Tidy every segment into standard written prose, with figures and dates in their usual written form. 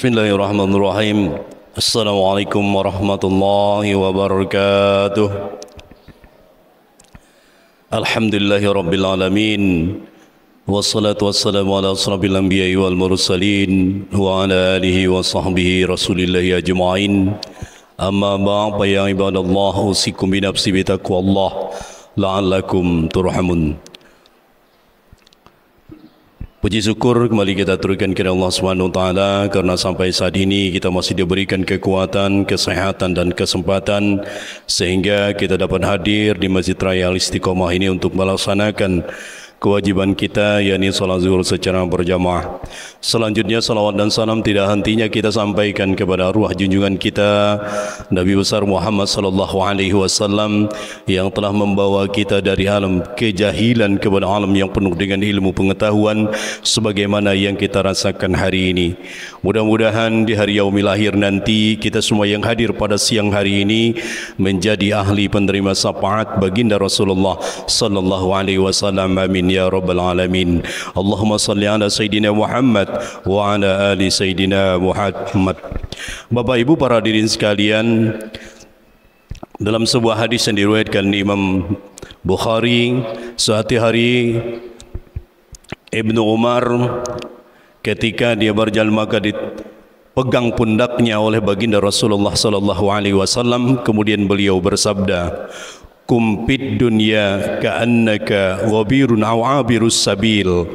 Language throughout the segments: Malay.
Bismillahirrahmanirrahim. Assalamualaikum warahmatullahi wabarakatuh. Alhamdulillahi rabbil alamin. Wassalatu wassalamu ala asrafil anbiya'i wal mursalin wa ala alihi wa sahbihi rasulillahi ajma'in. Amma ba'd, ya ibadallah, usikum bi nafsi bi taqwallah la'allakum turhamun. Puji syukur kembali kita aturkan kepada Allah SWT karena sampai saat ini kita masih diberikan kekuatan, kesehatan dan kesempatan sehingga kita dapat hadir di Masjid Raya Al-Istiqomah ini untuk melaksanakan kewajiban kita, yakni salat zuhur secara berjamaah. Selanjutnya salawat dan salam tidak hentinya kita sampaikan kepada arwah junjungan kita Nabi besar Muhammad sallallahu alaihi wasallam yang telah membawa kita dari alam kejahilan kepada alam yang penuh dengan ilmu pengetahuan sebagaimana yang kita rasakan hari ini. Mudah-mudahan di hari yaumil akhir nanti kita semua yang hadir pada siang hari ini menjadi ahli penerima syafaat baginda Rasulullah sallallahu alaihi wasallam. Amin ya rabbal alamin. Allahumma salli ala sayyidina Muhammad wa ala ali sayyidina Muhammad. Bapak Ibu para hadirin sekalian, dalam sebuah hadis yang diriwayatkan Imam Bukhari, suatu hari Ibnu Umar ketika dia berjalan maka dipegang pundaknya oleh baginda Rasulullah sallallahu alaihi wasallam, kemudian beliau bersabda, "Kum fid dunya ka'annaka ghabirun aw 'abirus sabil."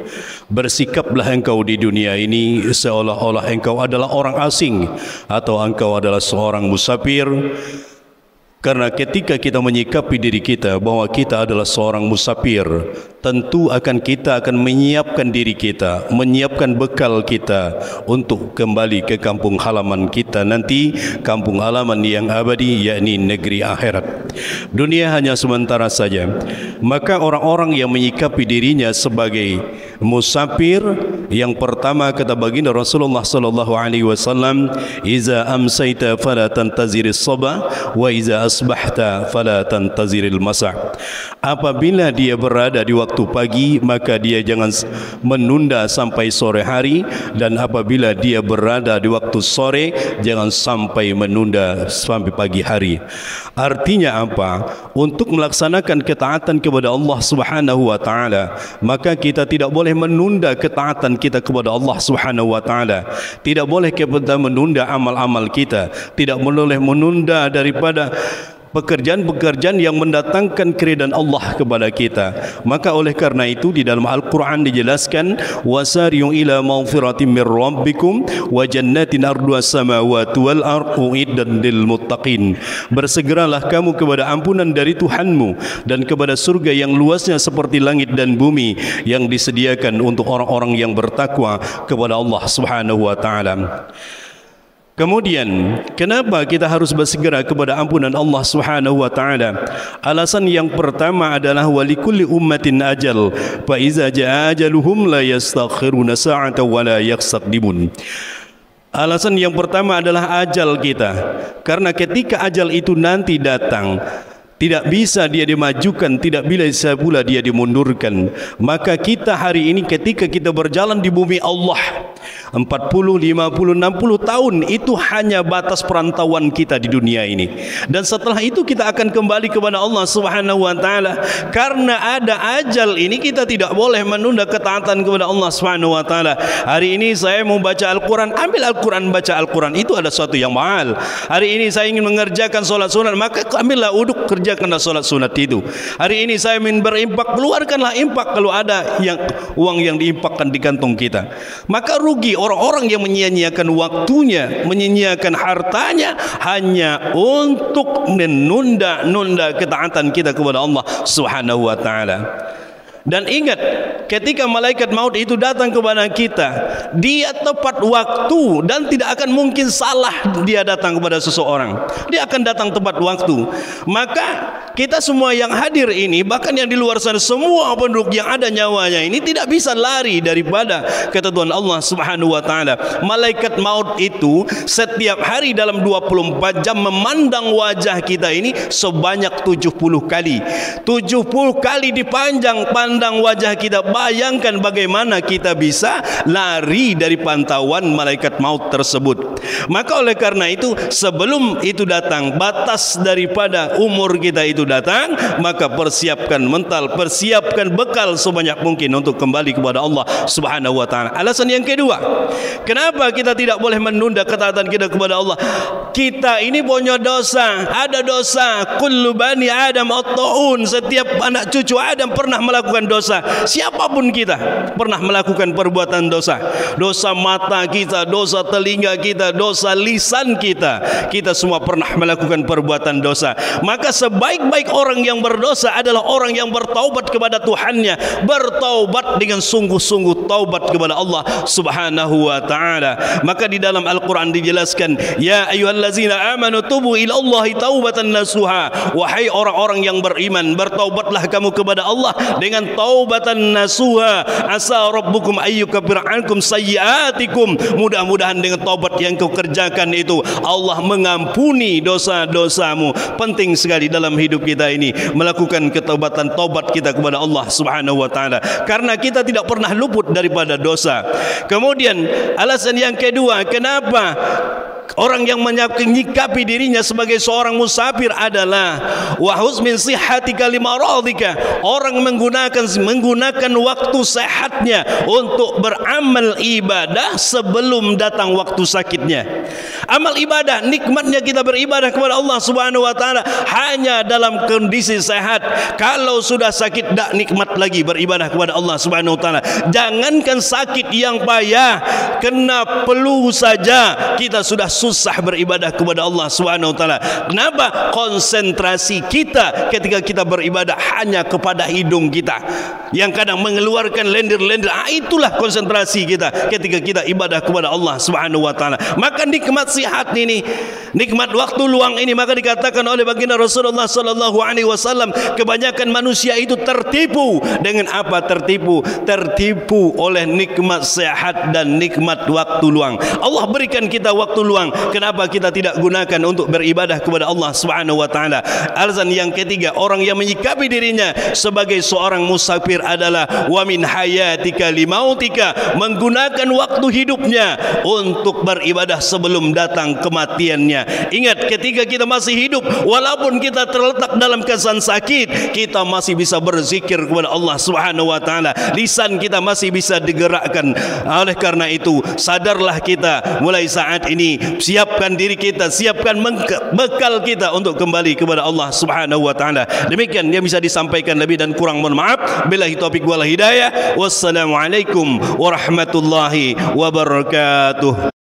Bersikaplah engkau di dunia ini seolah-olah engkau adalah orang asing atau engkau adalah seorang musafir. Karena ketika kita menyikapi diri kita bahwa kita adalah seorang musafir, tentu kita akan menyiapkan diri kita, menyiapkan bekal kita untuk kembali ke kampung halaman kita nanti, kampung halaman yang abadi, yakni negeri akhirat. Dunia hanya sementara saja. Maka orang-orang yang menyikapi dirinya sebagai musafir, yang pertama kata baginda Rasulullah sallallahu alaihi wasallam, "Iza amsayta fala tantaziris sabah wa iza asbahta fala tantaziril masa." Apabila dia berada di waktu pagi, maka dia jangan menunda sampai sore hari, dan apabila dia berada di waktu sore, jangan sampai menunda sampai pagi hari. Artinya apa? Untuk melaksanakan ketaatan kepada Allah Subhanahu wa taala, maka kita tidak boleh menunda ketaatan kita kepada Allah Subhanahu wa taala. Tidak boleh kita menunda amal-amal kita, tidak boleh menunda daripada pekerjaan-pekerjaan yang mendatangkan keridhaan Allah kepada kita. Maka oleh karena itu di dalam Al-Quran dijelaskan, wasari'u ila maghfiratin min rabbikum wa jannatin arduhas samawati wal ardu uiddat lil muttaqin. Bersegeralah kamu kepada ampunan dari Tuhanmu dan kepada surga yang luasnya seperti langit dan bumi yang disediakan untuk orang-orang yang bertakwa kepada Allah Subhanahu wa taala. Kemudian, kenapa kita harus bersegera kepada ampunan Allah Subhanahu wa taala? Alasan yang pertama adalah walikulli ummatin ajal, fa iza jaa ajaluhum la yastakhiruna sa'atan wa la yastaqdimun. Alasan yang pertama adalah ajal kita. Karena ketika ajal itu nanti datang, tidak bisa dia dimajukan, tidak bisa pula dia dimundurkan. Maka kita hari ini ketika kita berjalan di bumi Allah 40, 50, 60 tahun itu hanya batas perantauan kita di dunia ini. Dan setelah itu kita akan kembali kepada Allah Subhanahu wa taala. Karena ada ajal ini, kita tidak boleh menunda ketaatan kepada Allah Subhanahu wa taala. Hari ini saya mau baca Al-Quran, ambil Al-Quran, baca Al-Quran, itu ada sesuatu yang mahal. Hari ini saya ingin mengerjakan solat sunat, maka ambillah uduk, kerjakanlah solat sunat itu. Hari ini saya ingin berimpak, keluarkanlah impak kalau ada yang uang yang diimpakkan di kantong kita. Maka rugi orang-orang yang menyia-nyiakan waktunya, menyia-nyiakan hartanya hanya untuk menunda ketaatan kita kepada Allah Subhanahu wa taala. Dan ingat, ketika malaikat maut itu datang kepada kita, dia tepat waktu dan tidak akan mungkin salah dia datang kepada seseorang. Dia akan datang tepat waktu. Maka kita semua yang hadir ini, bahkan yang di luar sana, semua penduduk yang ada nyawanya ini tidak bisa lari daripada ketentuan Allah Subhanahu wa taala. Malaikat maut itu setiap hari dalam 24 jam memandang wajah kita ini sebanyak 70 kali. 70 kali dipanjang pandang wajah kita, bayangkan bagaimana kita bisa lari dari pantauan malaikat maut tersebut. Maka oleh karena itu, sebelum itu datang, batas daripada umur kita itu datang, maka persiapkan mental, persiapkan bekal sebanyak mungkin untuk kembali kepada Allah Subhanahu wa taala. Alasan yang kedua, kenapa kita tidak boleh menunda ketaatan kita kepada Allah? Kita ini punya dosa, ada dosa. Kullu bani Adam at-ta'un, setiap anak cucu Adam pernah melakukan dosa. Siapapun kita pernah melakukan perbuatan dosa. Dosa mata kita, dosa telinga kita, dosa lisan kita. Kita semua pernah melakukan perbuatan dosa. Maka sebaik-baik orang yang berdosa adalah orang yang bertaubat kepada Tuhannya, bertaubat dengan sungguh-sungguh taubat kepada Allah Subhanahu wa taala. Maka di dalam Al-Qur'an dijelaskan, ya ayyuhallazina amanu tubu ila Allahi taubatan nasuha. Wahai orang-orang yang beriman, bertaubatlah kamu kepada Allah dengan taubatan nasuha. Asa rabbukum ayyukaffira ankum sayyiatikum. Mudah-mudahan dengan taubat yang kau kerjakan itu Allah mengampuni dosa-dosamu. Penting sekali dalam hidup kita ini melakukan ketaubatan, taubat kita kepada Allah Subhanahu wa taala, karena kita tidak pernah luput daripada dosa. Kemudian alasan yang kedua, kenapa orang yang menyikapi dirinya sebagai seorang musafir adalah wahus min sihhatika limaradika. Orang menggunakan waktu sehatnya untuk beramal ibadah sebelum datang waktu sakitnya. Amal ibadah, nikmatnya kita beribadah kepada Allah Subhanahu wa taala hanya dalam kondisi sehat. Kalau sudah sakit, tak nikmat lagi beribadah kepada Allah Subhanahu wa taala. Jangankan sakit yang payah, kena flu saja kita sudah susah beribadah kepada Allah Subhanahu wa taala. Kenapa? Konsentrasi kita ketika kita beribadah hanya kepada hidung kita yang kadang mengeluarkan lendir-lendir. Itulah konsentrasi kita ketika kita ibadah kepada Allah Subhanahu wa taala. Maka nikmat sihat ini, nikmat waktu luang ini, maka dikatakan oleh baginda Rasulullah sallallahu alaihi wasallam, kebanyakan manusia itu tertipu dengan apa? Tertipu oleh nikmat sehat dan nikmat waktu luang. Allah berikan kita waktu luang, kenapa kita tidak gunakan untuk beribadah kepada Allah Subhanahu wa taala? Alasan yang ketiga, orang yang menyikapi dirinya sebagai seorang musafir adalah wa min hayatika limautika, menggunakan waktu hidupnya untuk beribadah sebelum datang kematiannya. Ingat, ketika kita masih hidup, walaupun kita terletak dalam keadaan sakit, kita masih bisa berzikir kepada Allah Subhanahu wa taala. Lisan kita masih bisa digerakkan. Oleh karena itu, sadarlah kita mulai saat ini, siapkan diri kita, siapkan bekal kita untuk kembali kepada Allah Subhanahu wa taala. Demikian yang bisa disampaikan, lebih dan kurang mohon maaf. Billahi taufik wal hidayah. Wassalamualaikum warahmatullahi wabarakatuh.